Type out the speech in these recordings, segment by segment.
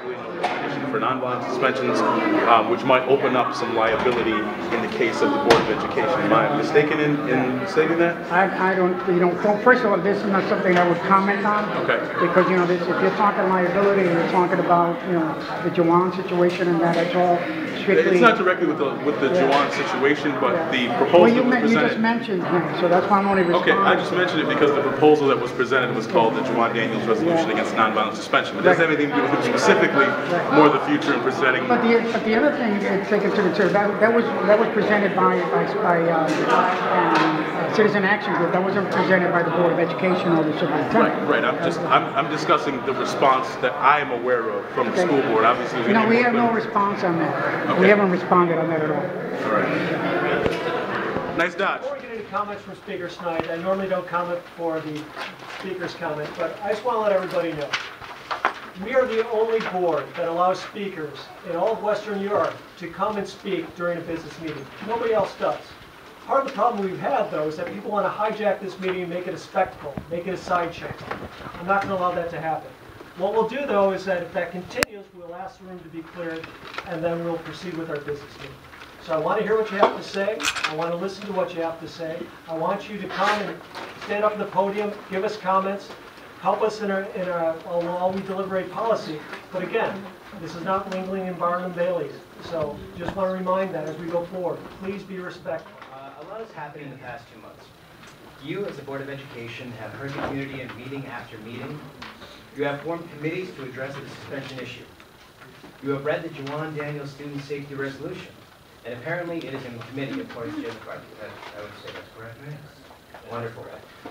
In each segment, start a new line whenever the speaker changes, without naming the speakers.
There's really no definition for nonviolent suspensions, which might open up some liability in the case of the Board of Education. Am I mistaken in stating that?
I don't, first of all, this is not something I would comment on.
Okay.
Because, this, if you're talking liability and you're talking about, the Jawan situation and that, it's all strictly...
It's not directly with the Jawan situation, but the proposal that was presented...
You just mentioned him, so that's why I'm only responding.
Okay, I just mentioned it because the proposal that was presented was called the Jawan Daniels Resolution Against Nonviolent Suspension. But it doesn't have anything to do with specifically more the future and presenting...
But the other thing to take into consideration, that was presented by Citizen Action Group. That wasn't presented by the Board of Education or the superintendent.
Right. I'm discussing the response that I am aware of from the school board. Obviously,
we have no response on that.
Okay.
We haven't responded on that at all.
All right. Nice dodge.
Before we get into comments from speakers tonight, I normally don't comment for the speaker's comment, but I just want to let everybody know. We are the only board that allows speakers in all of Western Europe to come and speak during a business meeting. Nobody else does. Part of the problem we've had, though, is that people want to hijack this meeting and make it a spectacle, make it a side channel. I'm not going to allow that to happen. What we'll do, though, is that if that continues, we'll ask the room to be cleared, and then we'll proceed with our business meeting. So I want to hear what you have to say. I want to listen to what you have to say. I want you to come and stand up at the podium, give us comments, help us while we deliberate policy. But again, this is not mingling in Barnum Baileys. So just want to remind that as we go forward. Please be respectful.
A lot has happened in the past 2 months. You, as the Board of Education, have heard the community in meeting after meeting. You have formed committees to address the suspension issue. You have read the Jawan Daniels Student Safety Resolution, and apparently it is in committee, according to Jim McCarthy. I would say that's correct, right? Wonderful.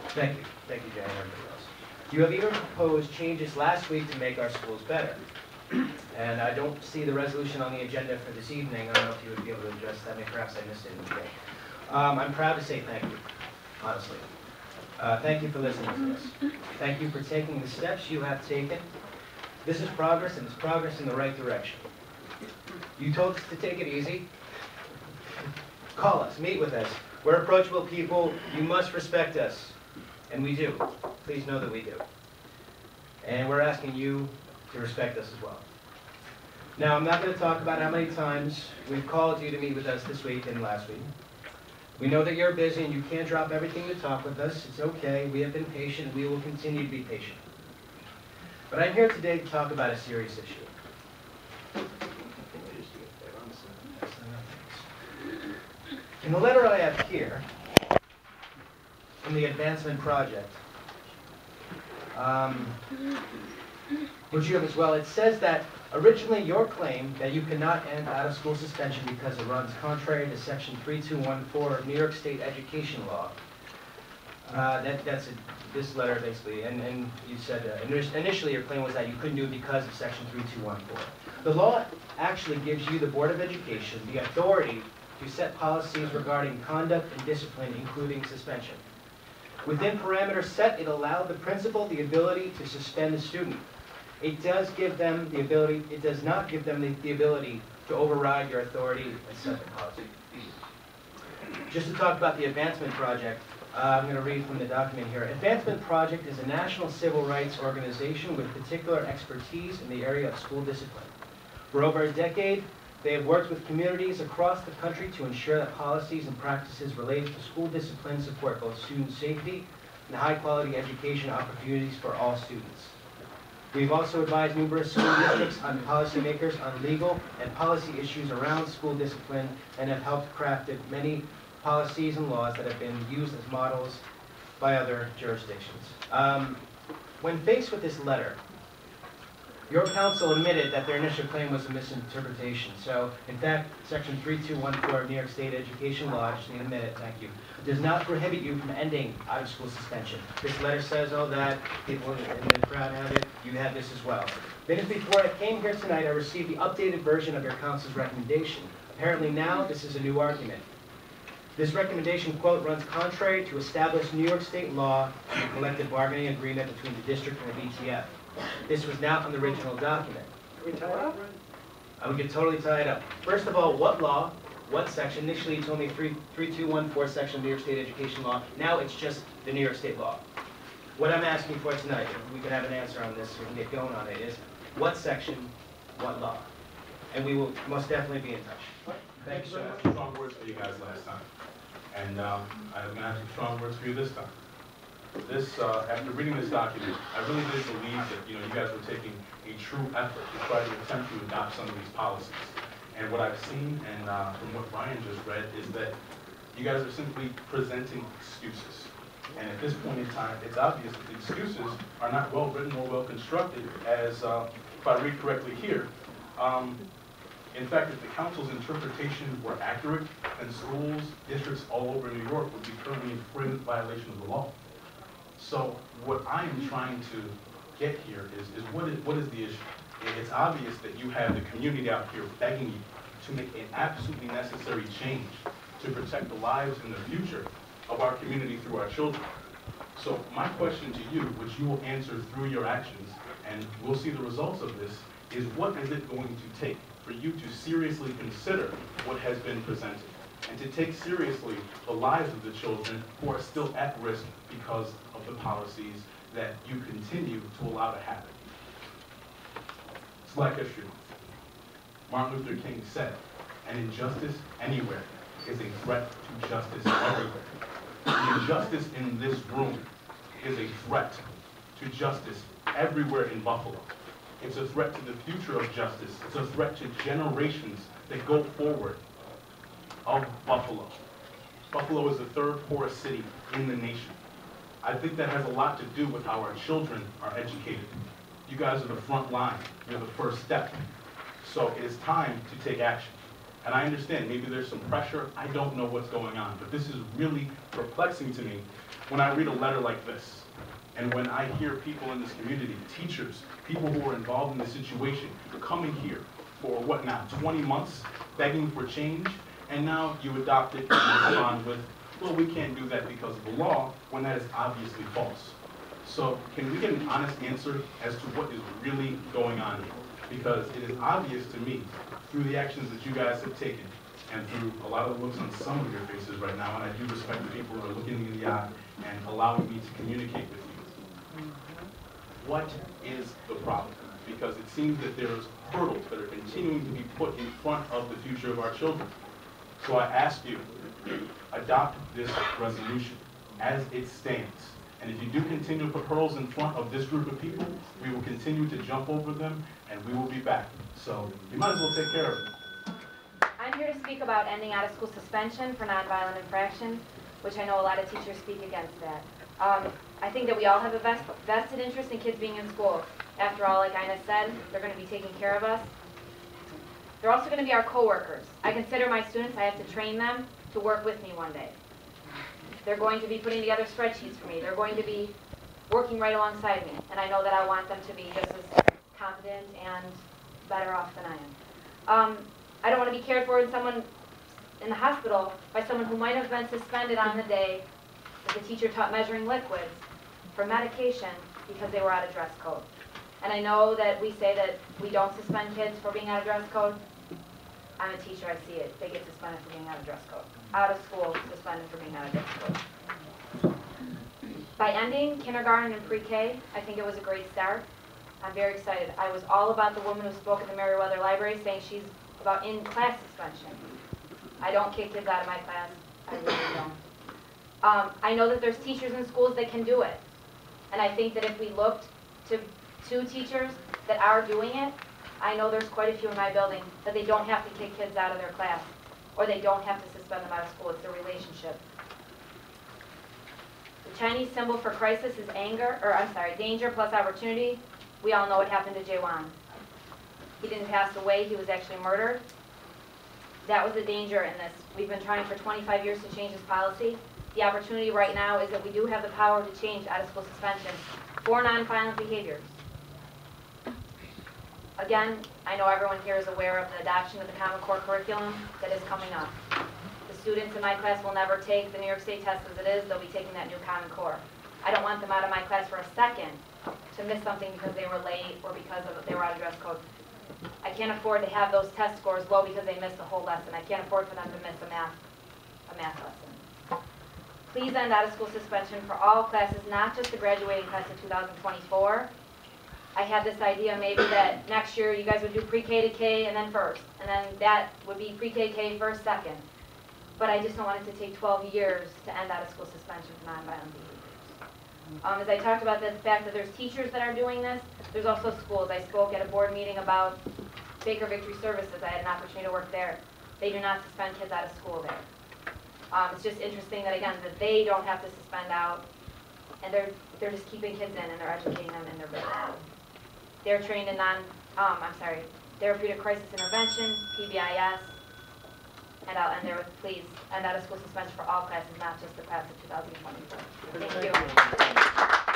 Thank you, Jay, and everybody else. You have even proposed changes last week to make our schools better. And I don't see the resolution on the agenda for this evening. I don't know if you would be able to address that. Maybe perhaps I missed it in the beginning. I'm proud to say thank you, honestly. Thank you for listening to us. Thank you for taking the steps you have taken. This is progress, and it's progress in the right direction. You told us to take it easy. Call us, meet with us. We're approachable people. You must respect us. And we do. Please know that we do. And we're asking you to respect us as well. Now, I'm not going to talk about how many times we've called you to meet with us this week and last week. We know that you're busy and you can't drop everything to talk with us. It's okay. We have been patient. We will continue to be patient. But I'm here today to talk about a serious issue. In the letter I have here, from the Advancement Project, which you have as well, it says that originally your claim that you cannot end out-of-school suspension because it runs contrary to Section 3214 of New York State Education Law. This letter basically, and you said initially your claim was that you couldn't do it because of Section 3214. The law actually gives you, the Board of Education, the authority to set policies regarding conduct and discipline, including suspension. Within parameters set, it allowed the principal the ability to suspend a student. It does give them the ability, it does not give them the ability to override your authority and set the policy. Just to talk about the Advancement Project, I'm going to read from the document here. Advancement Project is a national civil rights organization with particular expertise in the area of school discipline. For over a decade, they have worked with communities across the country to ensure that policies and practices related to school discipline support both student safety and high-quality education opportunities for all students. We've also advised numerous school districts and policymakers on legal and policy issues around school discipline and have helped craft many policies and laws that have been used as models by other jurisdictions. When faced with this letter, your counsel admitted that their initial claim was a misinterpretation. So, in fact, Section 3214 of New York State Education Law, I just need a minute, thank you, does not prohibit you from ending out-of-school suspension. This letter says all that, people in the crowd have it, you have this as well. Minutes before I came here tonight, I received the updated version of your counsel's recommendation. Apparently now, this is a new argument. This recommendation, quote, runs contrary to established New York State law and the collective bargaining agreement between the district and the BTF. This was not on the original document.
Can we tie it up?
We could totally tie it up. First of all, what law, what section? Initially you told me 3214 section of New York State Education Law. Now it's just the New York State law. What I'm asking for tonight, if we could have an answer on this so we can get going on it, is what section what law. And we will most definitely be in touch. Thank you so much.
Strong words for you guys last time. And I'm going to have some strong words for you this time. After reading this document, I really did believe that you guys were taking a true effort to try to attempt to adopt some of these policies. And what I've seen, and from what Ryan just read, is that you guys are simply presenting excuses. And at this point in time, it's obvious that the excuses are not well written or well constructed, as if I read correctly here. In fact, if the council's interpretation were accurate, then schools, districts all over New York would be currently in flagrant violation of the law. So what I am trying to get here is what is the issue? It's obvious that you have the community out here begging you to make an absolutely necessary change to protect the lives and the future of our community through our children. So my question to you, which you will answer through your actions, and we'll see the results of this, is what is it going to take for you to seriously consider what has been presented and to take seriously the lives of the children who are still at risk because of the policies that you continue to allow to happen? It's Black History Month. Martin Luther King said, "An injustice anywhere is a threat to justice everywhere." The injustice in this room is a threat to justice everywhere in Buffalo. It's a threat to the future of justice. It's a threat to generations that go forward of Buffalo. Buffalo is the third poorest city in the nation. I think that has a lot to do with how our children are educated. You guys are the front line. You're the first step. So it is time to take action. And I understand maybe there's some pressure. I don't know what's going on. But this is really perplexing to me when I read a letter like this. And when I hear people in this community, teachers, people who are involved in the situation, coming here for what now, 20 months, begging for change, and now you adopt it and respond with, well, we can't do that because of the law, when that is obviously false. So can we get an honest answer as to what is really going on here? Because it is obvious to me, through the actions that you guys have taken, and through a lot of the looks on some of your faces right now, and I do respect the people who are looking me in the eye and allowing me to communicate with you. What is the problem? Because it seems that there's hurdles that are continuing to be put in front of the future of our children. So I ask you, adopt this resolution as it stands. And if you do continue to put hurdles in front of this group of people, we will continue to jump over them, and we will be back. So you might as well take care of it.
I'm here to speak about ending out-of-school suspension for nonviolent infractions, which I know a lot of teachers speak against that. I think that we all have a vested interest in kids being in school. After all, like Ina said, they're going to be taking care of us. They're also going to be our co-workers. I consider my students, I have to train them to work with me one day. They're going to be putting together spreadsheets for me. They're going to be working right alongside me. And I know that I want them to be just as competent and better off than I am. I don't want to be cared for in the hospital by someone who might have been suspended on the day that the teacher taught measuring liquids for medication because they were out of dress code. And I know that we say that we don't suspend kids for being out of dress code. I'm a teacher, I see it. They get suspended for being out of dress code. Out of school, suspended for being out of dress code. By ending kindergarten and pre-K, I think it was a great start. I'm very excited. I was all about the woman who spoke at the Meriwether Library saying she's about in-class suspension. I don't kick kids out of my class. I really don't. I know that there's teachers in schools that can do it. And I think that if we looked to two teachers that are doing it, I know there's quite a few in my building that they don't have to kick kids out of their class, or they don't have to suspend them out of school. It's their relationship. The Chinese symbol for crisis is danger plus opportunity. We all know what happened to Jaewon. He didn't pass away, he was actually murdered. That was the danger in this. We've been trying for 25 years to change this policy. The opportunity right now is that we do have the power to change out-of-school suspension for nonviolent behaviors. Again, I know everyone here is aware of the adoption of the Common Core curriculum that is coming up. The students in my class will never take the New York State test as it is. They'll be taking that new Common Core. I don't want them out of my class for a second to miss something because they were late or because they were out of dress code. I can't afford to have those test scores low because they missed a whole lesson. I can't afford for them to miss a math lesson. Please end out-of-school suspension for all classes, not just the graduating class of 2024, I had this idea maybe that next year you guys would do pre-K to K and then first, and then that would be pre-K to K first, second. But I just don't want it to take 12 years to end out of school suspension for nonviolent behaviors. As I talked about the fact that there's teachers that are doing this, there's also schools. I spoke at a board meeting about Baker Victory Services. I had an opportunity to work there. They do not suspend kids out of school there. It's just interesting that, again, that they don't have to suspend out, and they're just keeping kids in, and they're educating them in their business. They're trained in therapeutic crisis intervention, PBIS, and I'll end there with, please, end out of school suspension for all classes, not just the class of 2024. Thank you.